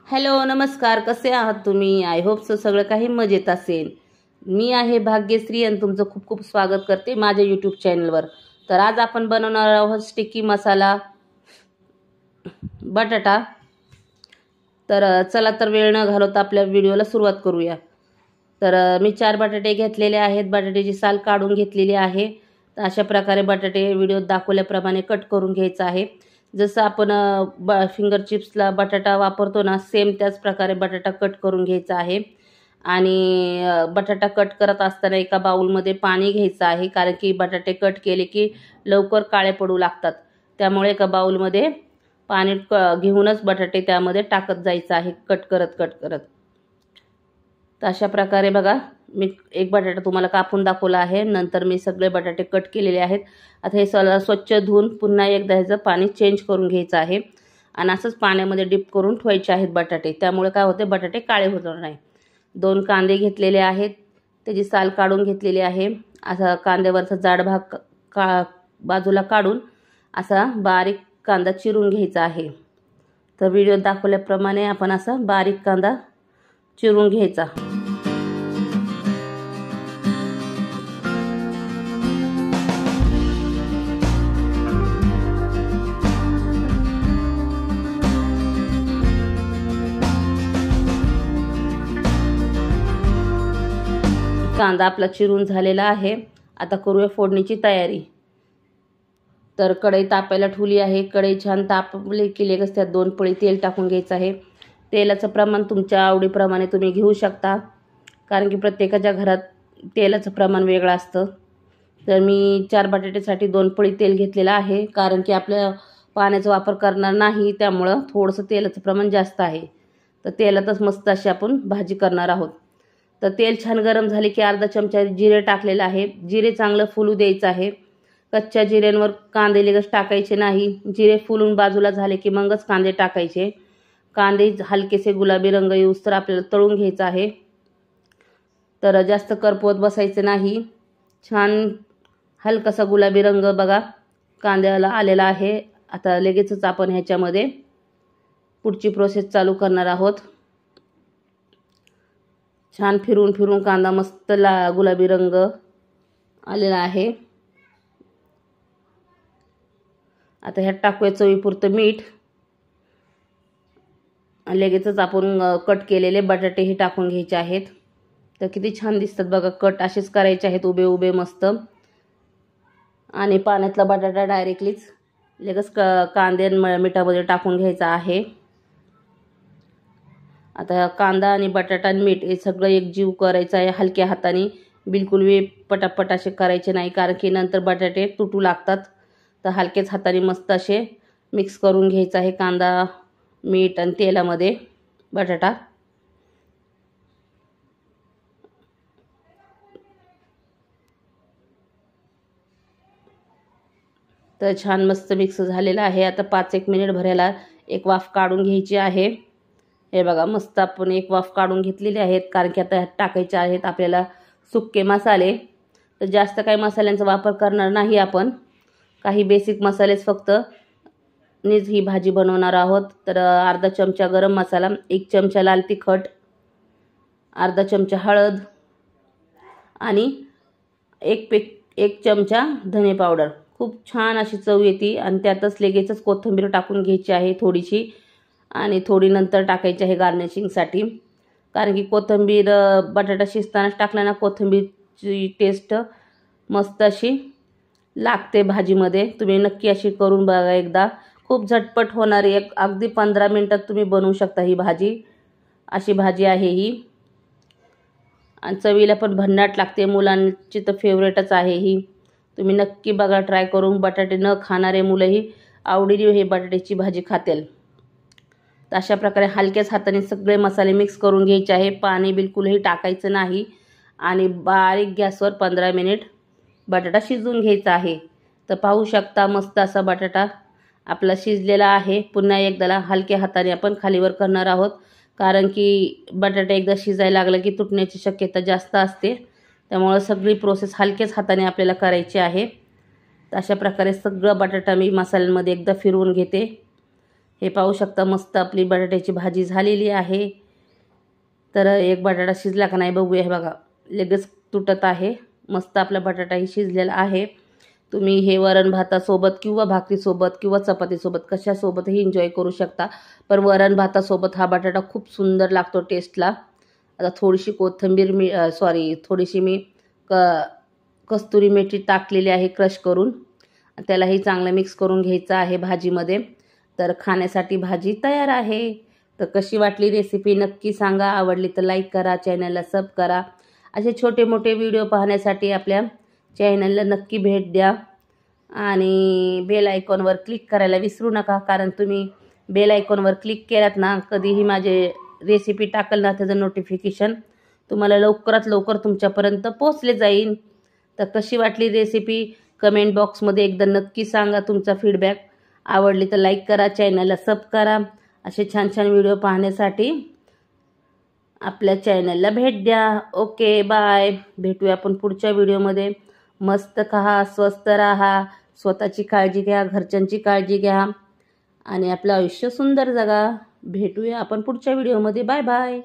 Hello नमस्कार, कसे आहात तुम्ही? आय होप सो सगळं काही मजेत असेल. मी आहे भाग्यश्री आणि तुमचं खूप खूप स्वागत करते माझ्या यूट्यूब चॅनलवर. तर आज आपण बनवणार आहोत स्टिकी मसाला बटाटा. तर चला तर वेळ न घालवता आपल्या व्हिडिओला सुरुवात करूया. तर मी 4 बटाटे घेतलेले आहेत. बटाट्याची साल काढून घेतलेली आहे. तर अशा प्रकारे बटाटे व्हिडिओत दाखवल्याप्रमाणे कट करून घ्यायचं आहे. जसं आपण फिंगर चिप्सला बटाटा वापरतो ना, सेम त्याच प्रकारे बटाटा कट करून घ्यायचा आहे. आणि बटाटा कट करत असताना एका बाउलमध्ये पाणी घ्यायचं आहे, कारण की बटाटे कट केले की लवकर काळे पडू लागतात. त्यामुळे एका बाउलमध्ये पाणी घेऊनच बटाटे त्यामध्ये टाकत जायचं आहे कट करत. तर अशा प्रकारे बघा, मी एक बटाटा तुम्हाला कापून दाखवला आहे. नंतर मी सगळे बटाटे कट केलेले आहेत. आता हे स्वच्छ धुवून पुन्हा एकदा ह्याचं पाणी चेंज करून घ्यायचं आहे आणि असंच पाण्यामध्ये डिप करून ठेवायचे आहेत बटाटे. त्यामुळे काय होते, बटाटे काळे होणार नाही. 2 कांदे घेतलेले आहेत, त्याची साल काढून घेतलेली आहे. असा कांद्यावरचा जाड भाग बाजूला काढून असा बारीक कांदा चिरून घ्यायचा आहे. तर व्हिडिओत दाखवल्याप्रमाणे आपण असा बारीक कांदा चिरून घ्यायचा. कांदा आपला चिरून झालेला आहे. आता करूया फोडणीची तयारी. तर कढई तापायला ठेवली आहे. कढई छान तापली की लगेच त्यात 2 पळी तेल टाकून घ्यायचं आहे. तेलाचं प्रमाण तुमच्या आवडीप्रमाणे तुम्ही घेऊ शकता, कारण की प्रत्येकाच्या घरात तेलाचं प्रमाण वेगळं असतं. तर मी 4 बटाट्यासाठी 2 पळी तेल घेतलेलं आहे, कारण की आपल्या पाण्याचा वापर करणार नाही, त्यामुळं थोडंसं तेलाचं प्रमाण जास्त आहे. तर तेलातच मस्त अशी आपण भाजी करणार आहोत. तर तेल छान गरम झाले की अर्धा चमचा जिरे टाकलेलं आहे. जिरे चांगलं फुलू द्यायचं आहे. कच्च्या जिऱ्यांवर कांदे लगेच टाकायचे नाही. जिरे फुलून बाजूला झाले की मगच कांदे टाकायचे. कांदे हलकेसे गुलाबी रंग येऊस तर आपल्याला तळून घ्यायचं आहे. तर जास्त करपवत बसायचं नाही. छान हलकासा गुलाबी रंग बघा कांद्याला आलेला आहे. आता लगेचच आपण ह्याच्यामध्ये पुढची प्रोसेस चालू करणार आहोत. छान फिरून कांदा मस्त गुलाबी रंग आलेला आहे. आता ह्यात टाकूया चवीपुरतं मीठ. लगेचच आपण कट केलेले बटाटेही टाकून घ्यायचे आहेत. तर किती छान दिसतात बघा, कट असेच करायचे आहेत उभे उभे मस्त. आणि पाण्यातला बटाटा डायरेक्टलीच लगेच कांदे मिठामध्ये टाकून घ्यायचा आहे. आता कांदा आणि बटाटा आणि मीठ हे सगळं एकजीव करायचं आहे हलक्या हाताने. बिलकुल पटापट असे करायचे नाही, कारण की नंतर बटाटे तुटू लागतात. तर हलक्याच हाताने मस्त असे मिक्स करून घ्यायचं आहे कांदा, मीठ आणि तेलामध्ये बटाटा. तर छान मस्त मिक्स झालेला आहे. आता 5-1 मिनिट भरायला एक वाफ काढून घ्यायची आहे. हे बघा मस्त आपण एक वाफ काढून घेतलेली आहेत, कारण की आता टाकायचे आहेत आपल्याला सुक्के मसाले. तर जास्त काही मसाल्यांचा वापर करणार नाही आपण. काही बेसिक मसालेच फक्त नीच ही भाजी बनवणार आहोत. तर अर्धा चमचा गरम मसाला, 1 चमचा लाल तिखट, अर्धा चमचा हळद आणि एक चमचा धने पावडर. खूप छान अशी चव येते. आणि त्यातच लगेचच कोथिंबीर टाकून घ्यायची आहे थोडीशी, आणि थोडी नंतर टाकायची आहे गार्निशिंगसाठी. कारण की कोथिंबीर बटाटा शिजतानाच टाकला ना, कोथिंबीरची टेस्ट मस्त अशी लागते भाजीमध्ये. तुम्ही नक्की अशी करून बघा एकदा. खूप झटपट होणारी, अगदी 15 मिनिटात तुम्ही बनवू शकता ही भाजी. अशी भाजी आहे ही. आणि चवीला पण भन्नाट लागते. मुलांची तर फेवरेटच आहे ही. तुम्ही नक्की बघा ट्राय करून. बटाटे न खाणारे मुलंही आवडीने हे बटाट्याची भाजी खातील. तर अशा प्रकारे हलक्याच हाताने सगळे मसाले मिक्स करून घ्यायचे आहे. पाणी बिलकुलही टाकायचं नाही. आणि बारीक गॅसवर 15 मिनिट बटाटा शिजवून घ्यायचा आहे. तर पाहू शकता मस्त असा बटाटा आपला शिजलेला आहे. पुन्हा एकदा हलक्या हाताने आपण खालीवर करणार आहोत, कारण की बटाटा एकदा शिजायला लागला की तुटण्याची शक्यता जास्त असते. त्यामुळे सगळी प्रोसेस हलक्याच हाताने आपल्याला करायची आहे. तर अशा प्रकारे सगळं बटाटा मी मसाल्यांमध्ये एकदा फिरवून घेते. हे पाहू शकता मस्त आपली बटाट्याची भाजी झालेली आहे। तर एक बटाटा शिजला का नाही बघूया। हे बघा लगेच तुटत आहे। मस्त आपला बटाटाही शिजलेला आहे। तुम्ही हे वरण भातासोबत किंवा भाकरीसोबत किंवा चपातीसोबत कशासोबतही एन्जॉय करू शकता। पण वरण भातासोबत हा बटाटा खूप सुंदर लागतो टेस्टला। आता थोडीशी कोथिंबीर थोडीशी मी कस्तुरी मेथी टाकलेली आहे क्रश करून। त्यालाही चांगलं मिक्स करून घ्यायचं आहे भाजीमध्ये। तर खाण्यासाठी भाजी तयार आहे। तर कशी वाटली रेसिपी नक्की सांगा। आवडली तर लाईक करा, चॅनलला सब करा। असे छोटे मोठे व्हिडिओ पाहण्यासाठी आपल्या चॅनलला नक्की भेट द्या आणि बेल आयकॉनवर क्लिक करायला विसरू नका, कारण तुम्ही बेल आयकॉनवर क्लिक केलात ना कधीही माझे रेसिपी टाकल ना त्याचं नोटिफिकेशन तुम्हाला लवकरात लवकर तुमच्यापर्यंत पोहोचले जाईल। तर कशी वाटली रेसिपी कमेंट बॉक्समध्ये एकदा नक्की सांगा तुमचा फीडबॅक। आवडली तर लाईक करा, चॅनलला सब करा। असे छान छान व्हिडिओ पाहण्यासाठी आपल्या चॅनलला भेट द्या। ओके बाय, भेटूया आपण पुढच्या व्हिडिओमध्ये। मस्त खा, स्वस्त राहा, स्वतःची काळजी घ्या, घरच्यांची काळजी घ्या आणि आपलं आयुष्य सुंदर जगा। भेटूया आपण पुढच्या व्हिडिओमध्ये। Bye bye.